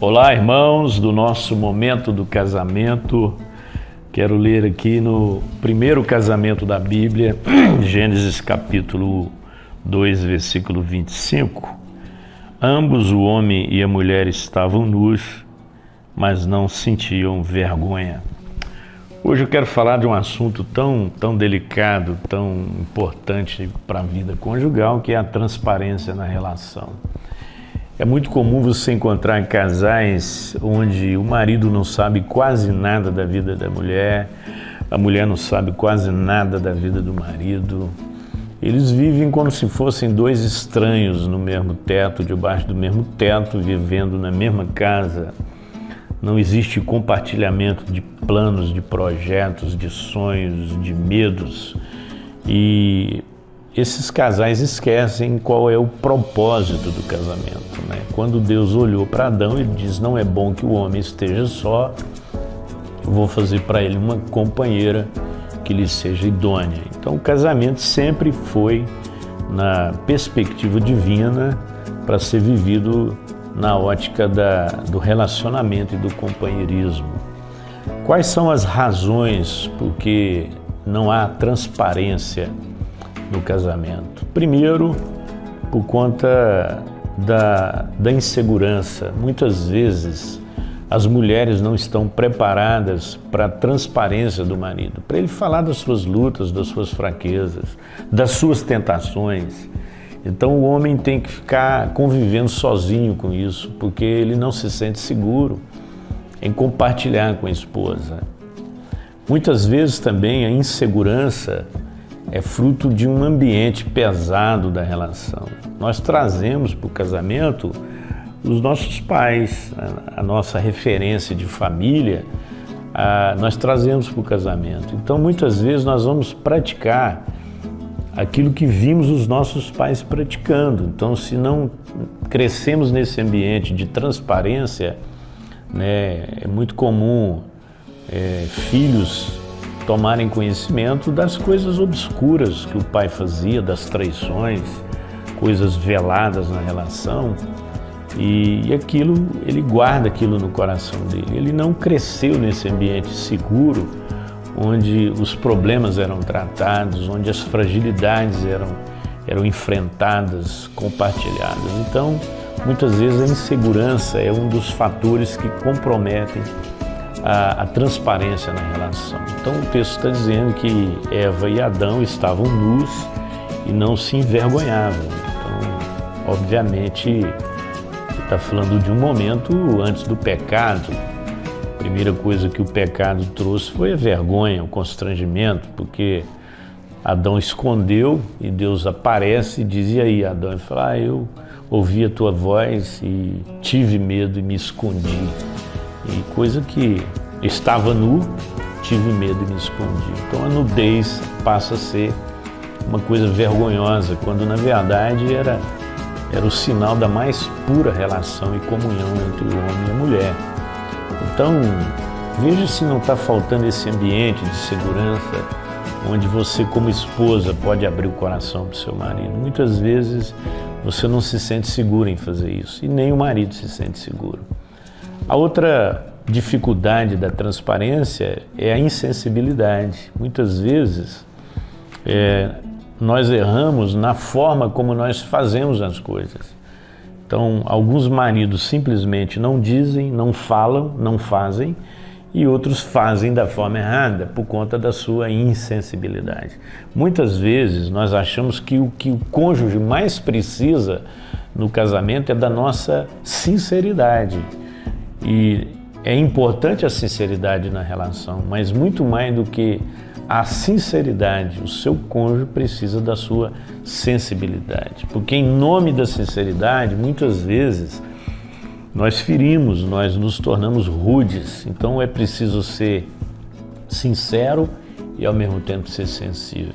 Olá, irmãos, do nosso momento do casamento. Quero ler aqui no primeiro casamento da Bíblia, Gênesis capítulo 2, versículo 25. Ambos, o homem e a mulher, estavam nus, mas não sentiam vergonha. Hoje eu quero falar de um assunto tão delicado, tão importante para a vida conjugal, que é a transparência na relação. É muito comum você encontrar casais onde o marido não sabe quase nada da vida da mulher, a mulher não sabe quase nada da vida do marido. Eles vivem como se fossem dois estranhos no mesmo teto, debaixo do mesmo teto, vivendo na mesma casa. Não existe compartilhamento de planos, de projetos, de sonhos, de medos. E esses casais esquecem qual é o propósito do casamento, né? Quando Deus olhou para Adão, ele diz: não é bom que o homem esteja só, eu vou fazer para ele uma companheira que lhe seja idônea. Então o casamento sempre foi na perspectiva divina para ser vivido na ótica do relacionamento e do companheirismo. Quais são as razões por que não há transparência no casamento? Primeiro, por conta da insegurança. Muitas vezes as mulheres não estão preparadas para a transparência do marido, para ele falar das suas lutas, das suas fraquezas, das suas tentações. Então o homem tem que ficar convivendo sozinho com isso, porque ele não se sente seguro em compartilhar com a esposa. Muitas vezes também a insegurança é fruto de um ambiente pesado da relação. Nós trazemos para o casamento os nossos pais, a nossa referência de família, nós trazemos para o casamento. Então muitas vezes nós vamos praticar aquilo que vimos os nossos pais praticando. Então, se não crescemos nesse ambiente de transparência, né, é muito comum filhos tomarem conhecimento das coisas obscuras que o pai fazia, das traições, coisas veladas na relação, e aquilo, ele guarda aquilo no coração dele. Ele não cresceu nesse ambiente seguro, onde os problemas eram tratados, onde as fragilidades eram enfrentadas, compartilhadas. Então, muitas vezes a insegurança é um dos fatores que comprometem a transparência na relação. Então o texto está dizendo que Eva e Adão estavam nus e não se envergonhavam. Então, obviamente, está falando de um momento antes do pecado. A primeira coisa que o pecado trouxe foi a vergonha, o constrangimento, porque Adão escondeu e Deus aparece e diz: e aí, Adão? Ele fala: eu ouvi a tua voz e tive medo e me escondi. E coisa que estava nu, tive medo e me escondi. Então a nudez passa a ser uma coisa vergonhosa, quando na verdade era o sinal da mais pura relação e comunhão entre o homem e a mulher. Então, veja se não está faltando esse ambiente de segurança, onde você, como esposa, pode abrir o coração para o seu marido. Muitas vezes você não se sente seguro em fazer isso, e nem o marido se sente seguro. A outra dificuldade da transparência é a insensibilidade. Muitas vezes nós erramos na forma como nós fazemos as coisas. Então, alguns maridos simplesmente não dizem, não falam, não fazem, e outros fazem da forma errada por conta da sua insensibilidade. Muitas vezes nós achamos que o cônjuge mais precisa no casamento é da nossa sinceridade. E é importante a sinceridade na relação, mas muito mais do que a sinceridade, o seu cônjuge precisa da sua sensibilidade. Porque em nome da sinceridade, muitas vezes, nós ferimos, nós nos tornamos rudes. Então é preciso ser sincero e ao mesmo tempo ser sensível.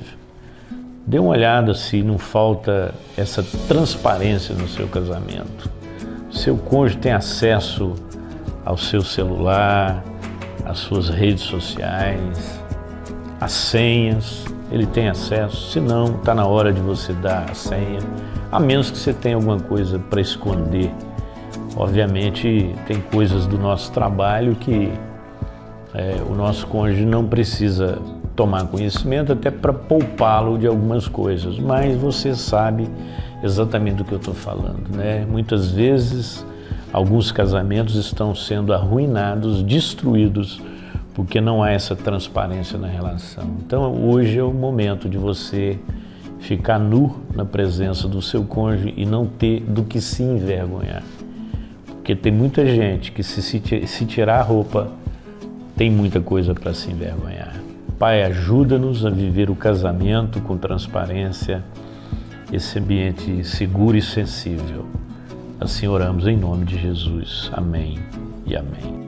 Dê uma olhada se não falta essa transparência no seu casamento. Seu cônjuge tem acesso ao seu celular, às suas redes sociais, as senhas, ele tem acesso. Se não, está na hora de você dar a senha, a menos que você tenha alguma coisa para esconder. Obviamente, tem coisas do nosso trabalho que o nosso cônjuge não precisa tomar conhecimento, até para poupá-lo de algumas coisas, mas você sabe exatamente do que eu estou falando, né? Muitas vezes, alguns casamentos estão sendo arruinados, destruídos, porque não há essa transparência na relação. Então, hoje é o momento de você ficar nu na presença do seu cônjuge e não ter do que se envergonhar. Porque tem muita gente que se tirar a roupa, tem muita coisa para se envergonhar. Pai, ajuda-nos a viver o casamento com transparência, esse ambiente seguro e sensível. Assim oramos em nome de Jesus. Amém e amém.